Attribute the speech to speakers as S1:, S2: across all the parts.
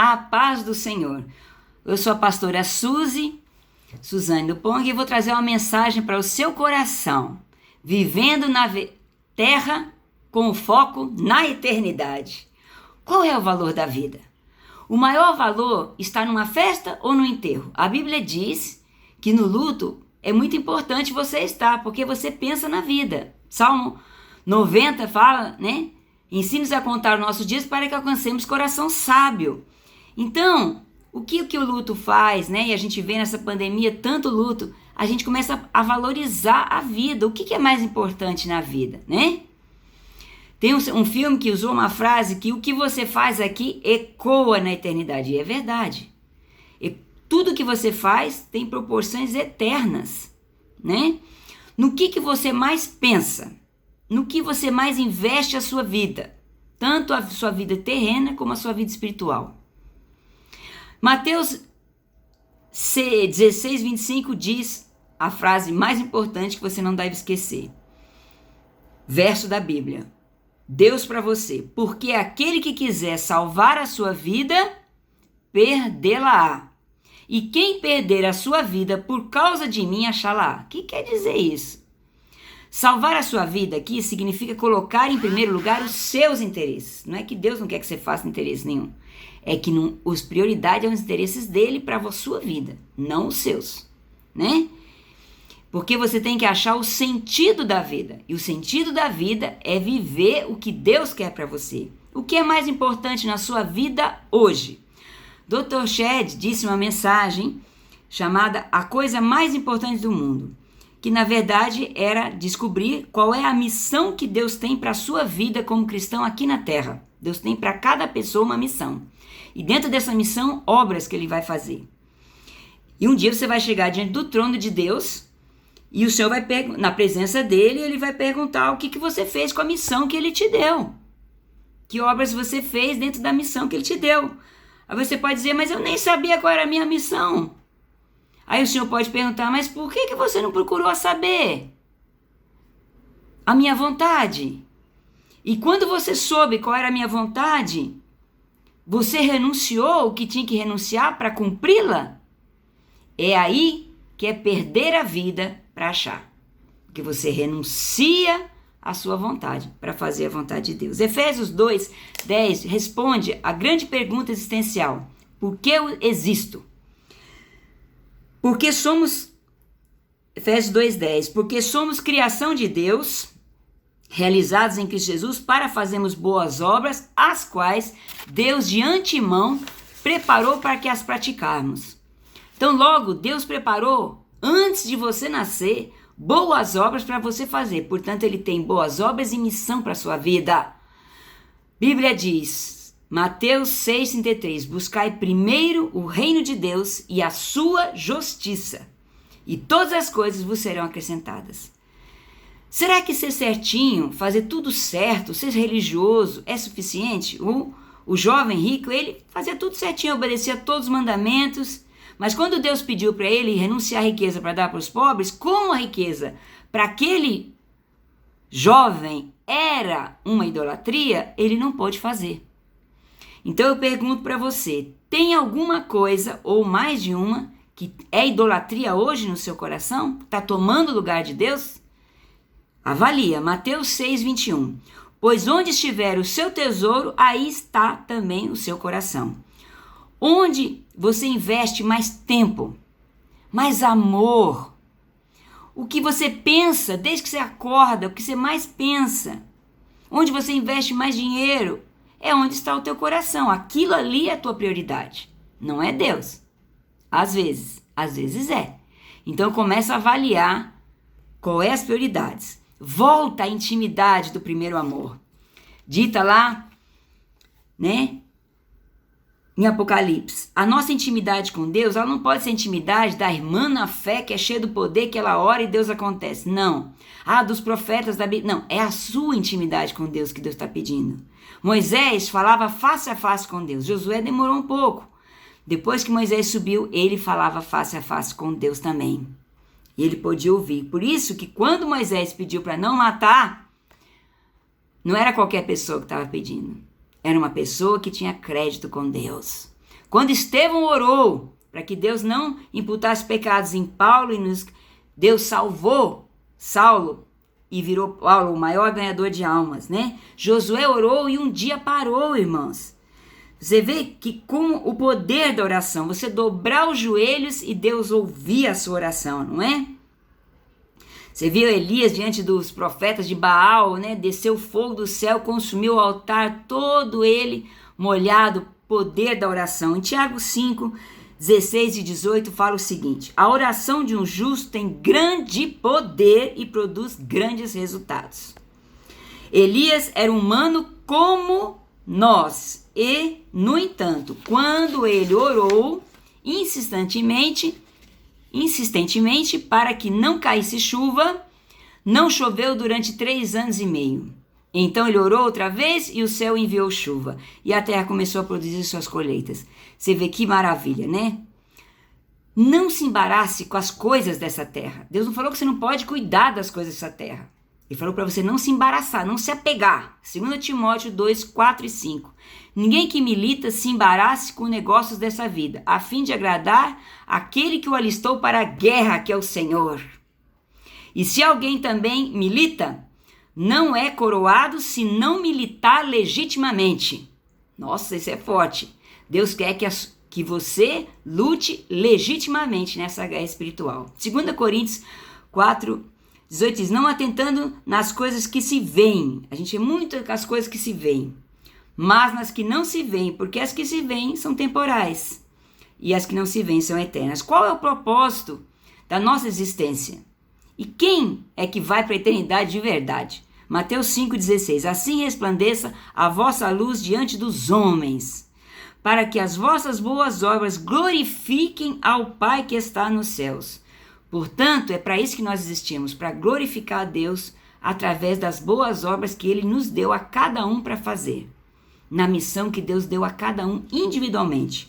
S1: A paz do Senhor. Eu sou a pastora Suzane Dupont, e vou trazer uma mensagem para o seu coração. Vivendo na terra com foco na eternidade. Qual é o valor da vida? O maior valor está numa festa ou no enterro? A Bíblia diz que no luto é muito importante você estar, porque você pensa na vida. Salmo 90 fala, né? Ensine-nos a contar os nossos dias para que alcancemos coração sábio. Então, o que o luto faz, né? E a gente vê nessa pandemia tanto luto, a gente começa a valorizar a vida. O que é mais importante na vida, né? Tem um filme que usou uma frase que o que você faz aqui ecoa na eternidade. E é verdade. E tudo que você faz tem proporções eternas, né? No que você mais pensa? No que você mais investe a sua vida? Tanto a sua vida terrena como a sua vida espiritual. Mateus 16, 25 diz a frase mais importante que você não deve esquecer. Verso da Bíblia. Deus para você, porque aquele que quiser salvar a sua vida, perdê-la-á. E quem perder a sua vida por causa de mim, achá-la-á. O que quer dizer isso? Salvar a sua vida aqui significa colocar em primeiro lugar os seus interesses. Não é que Deus não quer que você faça interesse nenhum. É que os prioridades são os interesses dele para a sua vida, não os seus, né? Porque você tem que achar o sentido da vida. E o sentido da vida é viver o que Deus quer para você. O que é mais importante na sua vida hoje? Dr. Shedd disse uma mensagem chamada A Coisa Mais Importante do Mundo, que na verdade era descobrir qual é a missão que Deus tem para a sua vida como cristão aqui na Terra. Deus tem para cada pessoa uma missão. E dentro dessa missão, obras que ele vai fazer. E um dia você vai chegar diante do trono de Deus e o Senhor vai na presença dele, ele vai perguntar o que você fez com a missão que ele te deu. Que obras você fez dentro da missão que ele te deu. Aí você pode dizer, mas eu nem sabia qual era a minha missão. Aí o Senhor pode perguntar, mas por que você não procurou saber a minha vontade? E quando você soube qual era a minha vontade, você renunciou o que tinha que renunciar para cumpri-la? É aí que é perder a vida para achar. Porque você renuncia a sua vontade para fazer a vontade de Deus. Efésios 2, 10 responde a grande pergunta existencial. Por que eu existo? Porque somos, Efésios 2:10, porque somos criação de Deus, realizados em Cristo Jesus, para fazermos boas obras, as quais Deus de antemão preparou para que as praticarmos. Então, logo, Deus preparou, antes de você nascer, boas obras para você fazer. Portanto, ele tem boas obras e missão para a sua vida. Bíblia diz, Mateus 6,33, buscai primeiro o reino de Deus e a sua justiça, e todas as coisas vos serão acrescentadas. Será que ser certinho, fazer tudo certo, ser religioso é suficiente? O jovem rico, ele fazia tudo certinho, obedecia a todos os mandamentos, mas quando Deus pediu para ele renunciar à riqueza para dar para os pobres, como a riqueza para aquele jovem era uma idolatria, ele não pôde fazer. Então eu pergunto para você, tem alguma coisa ou mais de uma que é idolatria hoje no seu coração? Está tomando o lugar de Deus? Avalia, Mateus 6:21. Pois onde estiver o seu tesouro, aí está também o seu coração. Onde você investe mais tempo, mais amor, o que você pensa desde que você acorda, o que você mais pensa, onde você investe mais dinheiro, é onde está o teu coração. Aquilo ali é a tua prioridade, não é Deus. Às vezes é. Então começa a avaliar qual é as prioridades. Volta à intimidade do primeiro amor. Dita lá, né? Em Apocalipse, a nossa intimidade com Deus, ela não pode ser a intimidade da irmã na fé que é cheia do poder, que ela ora e Deus acontece. Não. Dos profetas da Bíblia. Não, é a sua intimidade com Deus que Deus está pedindo. Moisés falava face a face com Deus. Josué demorou um pouco. Depois que Moisés subiu, ele falava face a face com Deus também. E ele podia ouvir. Por isso que quando Moisés pediu para não matar, não era qualquer pessoa que estava pedindo. Era uma pessoa que tinha crédito com Deus. Quando Estevão orou para que Deus não imputasse pecados em Paulo, Deus salvou Saulo e virou Paulo o maior ganhador de almas, né? Josué orou e um dia parou, irmãos. Você vê que com o poder da oração, você dobrar os joelhos e Deus ouvia a sua oração, não é? Você viu Elias diante dos profetas de Baal, né? Desceu fogo do céu, consumiu o altar, todo ele molhado, poder da oração. Em Tiago 5, 16 e 18 fala o seguinte: a oração de um justo tem grande poder e produz grandes resultados. Elias era humano como nós e, no entanto, quando ele orou insistentemente para que não caísse chuva, não choveu durante 3 anos e meio. Então ele orou outra vez e o céu enviou chuva e a terra começou a produzir suas colheitas. Você vê que maravilha, né? Não se embarace com as coisas dessa terra. Deus não falou que você não pode cuidar das coisas dessa terra. Ele falou para você não se embaraçar, não se apegar. 2 Timóteo 2, 4 e 5. Ninguém que milita se embarace com negócios dessa vida, a fim de agradar aquele que o alistou para a guerra, que é o Senhor. E se alguém também milita, não é coroado se não militar legitimamente. Nossa, isso é forte. Deus quer que você lute legitimamente nessa guerra espiritual. 2 Coríntios 4, 18 diz: não atentando nas coisas que se veem. A gente é muito com as coisas que se veem, mas nas que não se veem, porque as que se veem são temporais e as que não se veem são eternas. Qual é o propósito da nossa existência? E quem é que vai para a eternidade de verdade? Mateus 5,16. Assim resplandeça a vossa luz diante dos homens, para que as vossas boas obras glorifiquem ao Pai que está nos céus. Portanto, é para isso que nós existimos, para glorificar a Deus através das boas obras que Ele nos deu a cada um para fazer, na missão que Deus deu a cada um individualmente.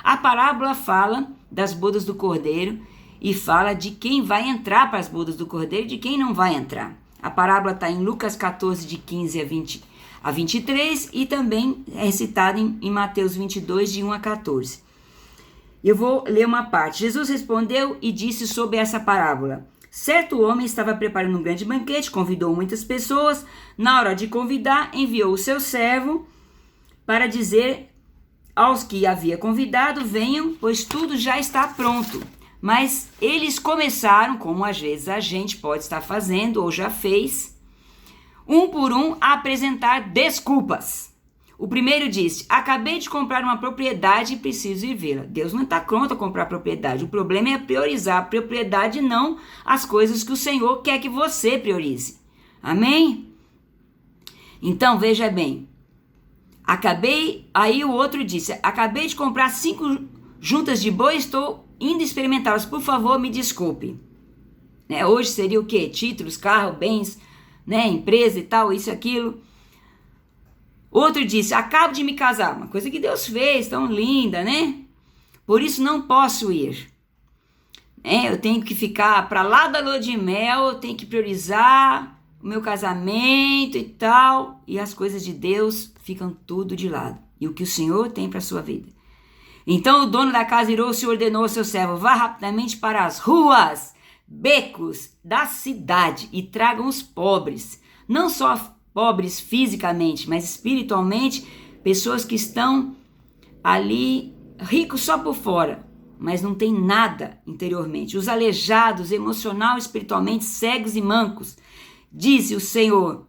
S1: A parábola fala das bodas do Cordeiro e fala de quem vai entrar para as bodas do Cordeiro e de quem não vai entrar. A parábola está em Lucas 14, de 15 a 23 e também é citada em Mateus 22, de 1 a 14. Eu vou ler uma parte. Jesus respondeu e disse sobre essa parábola: certo homem estava preparando um grande banquete, convidou muitas pessoas. Na hora de convidar, enviou o seu servo para dizer aos que havia convidado: venham, pois tudo já está pronto. Mas eles começaram, como às vezes a gente pode estar fazendo ou já fez, um por um a apresentar desculpas. O primeiro disse: acabei de comprar uma propriedade e preciso ir vê-la. Deus não está pronto a comprar propriedade. O problema é priorizar a propriedade, não as coisas que o Senhor quer que você priorize. Amém? Então, veja bem. Aí o outro disse: acabei de comprar 5 juntas de boi, estou indo experimentá-las. Por favor, me desculpe. Né? Hoje seria o quê? Títulos, carro, bens, né? Empresa e tal, isso e aquilo. Outro disse: acabo de me casar. Uma coisa que Deus fez, tão linda, né? Por isso não posso ir. Eu tenho que ficar para lá da lua de mel, eu tenho que priorizar o meu casamento e tal. E as coisas de Deus ficam tudo de lado. E o que o Senhor tem para a sua vida. Então o dono da casa irou-se e ordenou ao seu servo: vá rapidamente para as ruas, becos da cidade e tragam os pobres. Não só pobres fisicamente, mas espiritualmente, pessoas que estão ali ricos só por fora, mas não tem nada interiormente. Os aleijados, emocional e espiritualmente, cegos e mancos, disse o Senhor.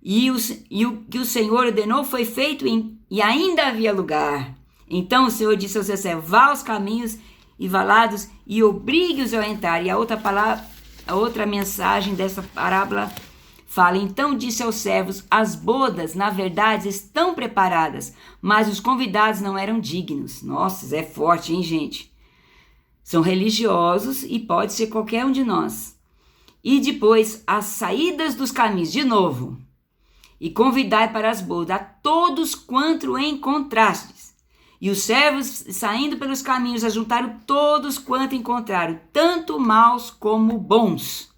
S1: E o que o Senhor ordenou foi feito e ainda havia lugar. Então o Senhor disse ao seu servo: vá aos caminhos e valados e obrigue-os a entrar. E a outra mensagem dessa parábola fala: então disse aos servos: as bodas, na verdade, estão preparadas, mas os convidados não eram dignos. Nossa, é forte, hein, gente? São religiosos e pode ser qualquer um de nós. E depois, as saídas dos caminhos, de novo. E convidai para as bodas a todos quanto encontrastes. E os servos, saindo pelos caminhos, ajuntaram todos quanto encontraram, tanto maus como bons.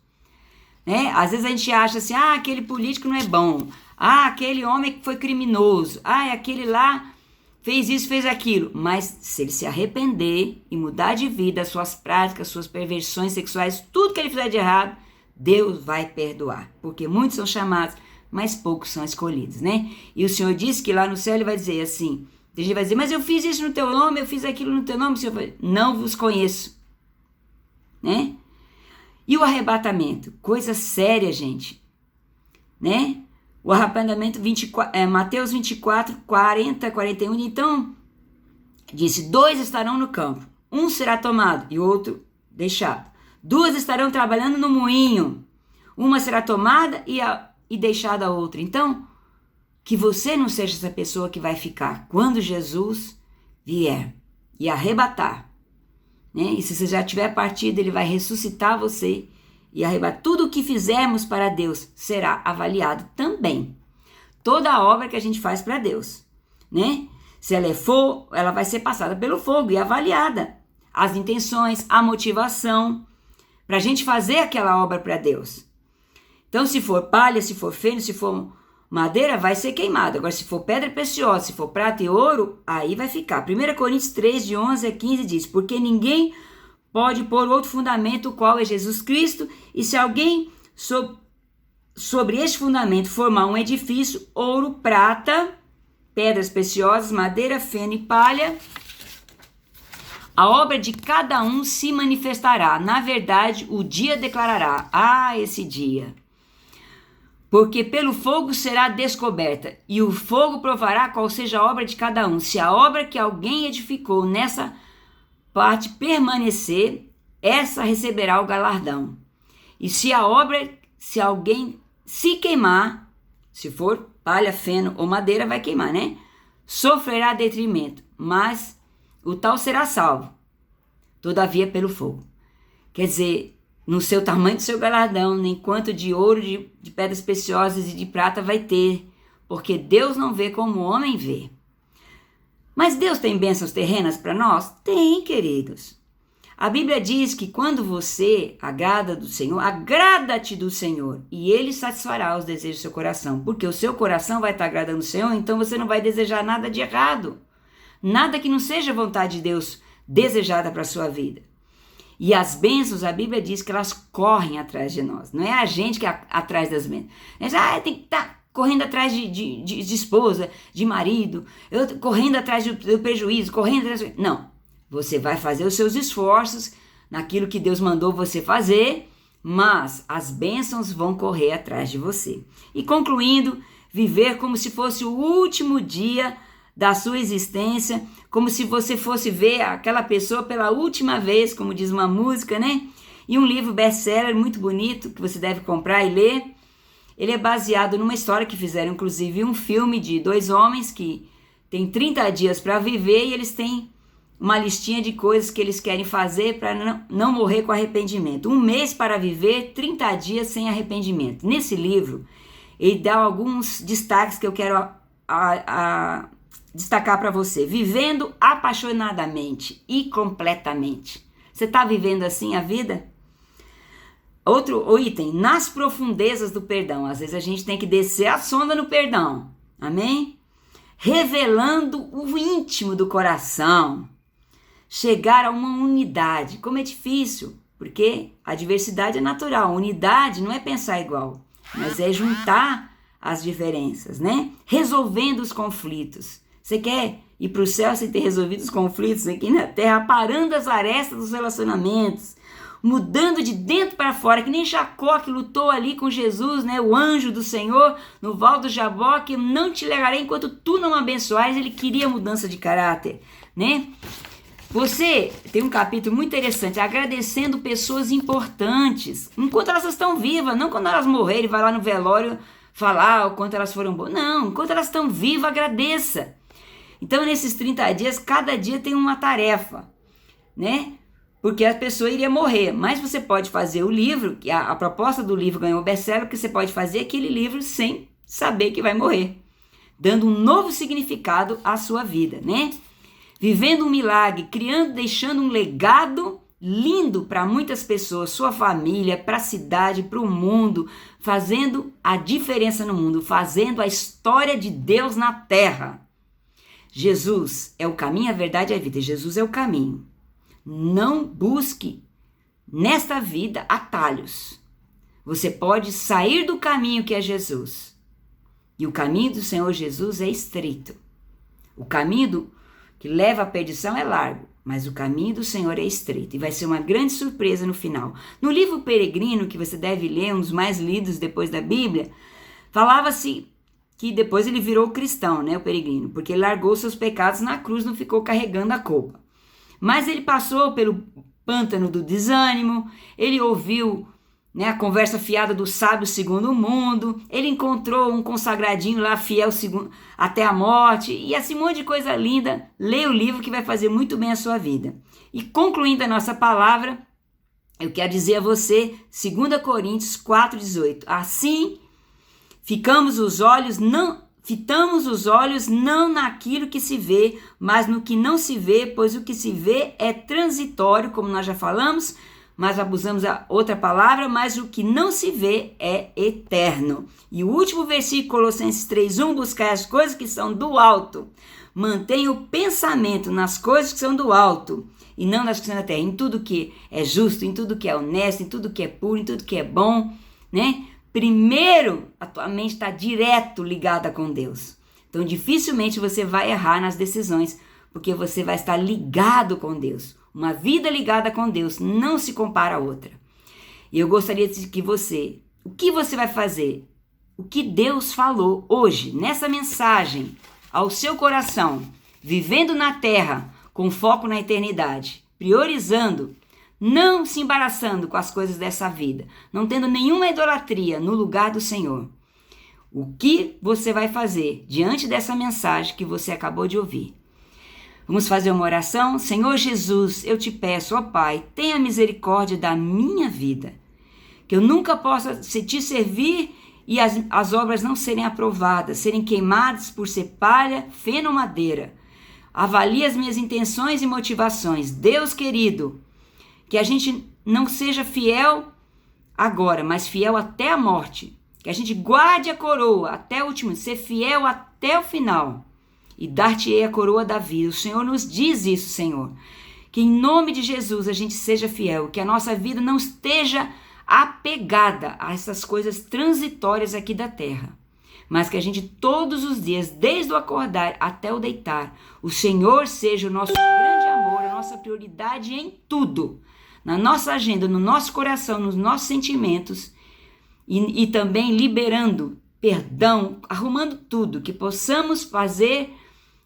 S1: Né? Às vezes a gente acha assim: aquele político não é bom. Aquele homem que foi criminoso. Aquele lá fez isso, fez aquilo. Mas se ele se arrepender e mudar de vida, suas práticas, suas perversões sexuais, tudo que ele fizer de errado, Deus vai perdoar. Porque muitos são chamados, mas poucos são escolhidos, né? E o Senhor disse que lá no céu ele vai dizer assim, a gente vai dizer, mas eu fiz isso no teu nome, eu fiz aquilo no teu nome, o Senhor vai, não vos conheço, né? E o arrebatamento, coisa séria, gente, né? O arrebatamento, Mateus 24, 40, 41, então, disse, 2 estarão no campo, um será tomado e o outro deixado. 2 estarão trabalhando no moinho, uma será tomada e deixada a outra. Então, que você não seja essa pessoa que vai ficar quando Jesus vier e arrebatar, né? E se você já tiver partido, ele vai ressuscitar você e arrebatar. Tudo o que fizermos para Deus será avaliado também. Toda a obra que a gente faz para Deus, né? Se ela é fogo, ela vai ser passada pelo fogo e avaliada. As intenções, a motivação, para a gente fazer aquela obra para Deus. Então, se for palha, se for feno, se for madeira, vai ser queimado. Agora, se for pedra preciosa, se for prata e ouro, aí vai ficar. 1 Coríntios 3, de 11 a 15 diz, porque ninguém pode pôr outro fundamento, o qual é Jesus Cristo, e se alguém sobre este fundamento formar um edifício, ouro, prata, pedras preciosas, madeira, feno e palha, a obra de cada um se manifestará. Na verdade, o dia declarará, esse dia. Porque pelo fogo será descoberta, e o fogo provará qual seja a obra de cada um. Se a obra que alguém edificou nessa parte permanecer, essa receberá o galardão. E se alguém se queimar, se for palha, feno ou madeira, vai queimar, né? Sofrerá detrimento, mas o tal será salvo, todavia pelo fogo. Quer dizer, no seu tamanho do seu galardão, nem quanto de ouro, de pedras preciosas e de prata vai ter, porque Deus não vê como o homem vê. Mas Deus tem bênçãos terrenas para nós? Tem, queridos. A Bíblia diz que quando você agrada do Senhor, agrada-te do Senhor, e Ele satisfará os desejos do seu coração, porque o seu coração vai estar agradando o Senhor, então você não vai desejar nada de errado, nada que não seja vontade de Deus desejada para a sua vida. E as bênçãos, a Bíblia diz que elas correm atrás de nós. Não é a gente que é atrás das bênçãos. Tem que estar correndo atrás de esposa, de marido, correndo atrás do prejuízo, correndo atrás... Não, você vai fazer os seus esforços naquilo que Deus mandou você fazer, mas as bênçãos vão correr atrás de você. E concluindo, viver como se fosse o último dia da sua existência, como se você fosse ver aquela pessoa pela última vez, como diz uma música, né? E um livro best-seller muito bonito, que você deve comprar e ler. Ele é baseado numa história que fizeram, inclusive, um filme de 2 homens que têm 30 dias para viver e eles têm uma listinha de coisas que eles querem fazer para não morrer com arrependimento. 1 mês para viver, 30 dias sem arrependimento. Nesse livro, ele dá alguns destaques que eu quero destacar para você. Vivendo apaixonadamente e completamente. Você está vivendo assim a vida? Outro item, nas profundezas do perdão. Às vezes a gente tem que descer a sonda no perdão. Amém? Revelando o íntimo do coração. Chegar a uma unidade. Como é difícil, porque a diversidade é natural. Unidade não é pensar igual, mas é juntar as diferenças, né? Resolvendo os conflitos. Você quer ir para o céu sem ter resolvido os conflitos aqui na terra, parando as arestas dos relacionamentos, mudando de dentro para fora, que nem Jacó que lutou ali com Jesus, né? O anjo do Senhor no Val do Jaboque, não te legarei enquanto tu não me abençoares. Ele queria mudança de caráter, né? Você tem um capítulo muito interessante, agradecendo pessoas importantes, enquanto elas estão vivas, não quando elas morrerem, vai lá no velório falar o quanto elas foram boas. Não, enquanto elas estão vivas, agradeça. Então, nesses 30 dias, cada dia tem uma tarefa, né? Porque a pessoa iria morrer, mas você pode fazer o livro, que a proposta do livro ganhou best-seller, porque você pode fazer aquele livro sem saber que vai morrer, dando um novo significado à sua vida, né? Vivendo um milagre, criando, deixando um legado lindo para muitas pessoas, sua família, para a cidade, para o mundo, fazendo a diferença no mundo, fazendo a história de Deus na terra. Jesus é o caminho, a verdade e a vida. Jesus é o caminho. Não busque nesta vida atalhos. Você pode sair do caminho que é Jesus. E o caminho do Senhor Jesus é estreito. O caminho que leva à perdição é largo, mas o caminho do Senhor é estreito. E vai ser uma grande surpresa no final. No livro Peregrino, que você deve ler, um dos mais lidos depois da Bíblia, falava-se que depois ele virou cristão, né, o Peregrino, porque ele largou seus pecados na cruz, não ficou carregando a culpa. Mas ele passou pelo pântano do desânimo, ele ouviu, né, a conversa fiada do sábio segundo o mundo, ele encontrou um consagradinho lá, fiel até a morte, e assim um monte de coisa linda. Leia o livro que vai fazer muito bem a sua vida. E concluindo a nossa palavra, eu quero dizer a você, 2 Coríntios 4,18, assim fitamos os olhos não naquilo que se vê, mas no que não se vê, pois o que se vê é transitório, como nós já falamos, mas abusamos a outra palavra, mas o que não se vê é eterno. E o último versículo, Colossenses 3:1, buscar as coisas que são do alto. Mantenha o pensamento nas coisas que são do alto, e não nas que são da terra, em tudo que é justo, em tudo que é honesto, em tudo que é puro, em tudo que é bom, né? Primeiro, a tua mente está direto ligada com Deus. Então, dificilmente você vai errar nas decisões, porque você vai estar ligado com Deus. Uma vida ligada com Deus não se compara a outra. E eu gostaria de que o que você vai fazer? O que Deus falou hoje, nessa mensagem, ao seu coração, vivendo na terra, com foco na eternidade, priorizando, não se embaraçando com as coisas dessa vida, não tendo nenhuma idolatria no lugar do Senhor. O que você vai fazer diante dessa mensagem que você acabou de ouvir? Vamos fazer uma oração? Senhor Jesus, eu te peço, ó Pai, tenha misericórdia da minha vida, que eu nunca possa te servir e as obras não serem aprovadas, serem queimadas por ser palha, feno ou madeira. Avalie as minhas intenções e motivações. Deus querido, que a gente não seja fiel agora, mas fiel até a morte. Que a gente guarde a coroa até o último, ser fiel até o final. E dar-te-ei a coroa da vida. O Senhor nos diz isso, Senhor. Que em nome de Jesus a gente seja fiel. Que a nossa vida não esteja apegada a essas coisas transitórias aqui da terra. Mas que a gente todos os dias, desde o acordar até o deitar, o Senhor seja o nosso grande amor, a nossa prioridade em tudo. Na nossa agenda, no nosso coração, nos nossos sentimentos e também liberando perdão, arrumando tudo, que possamos fazer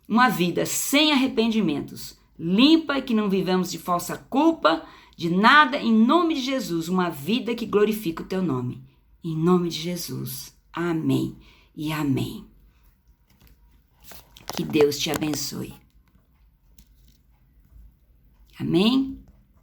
S1: uma vida sem arrependimentos, limpa e que não vivamos de falsa culpa, de nada, em nome de Jesus, uma vida que glorifica o teu nome. Em nome de Jesus. Amém e amém. Que Deus te abençoe. Amém?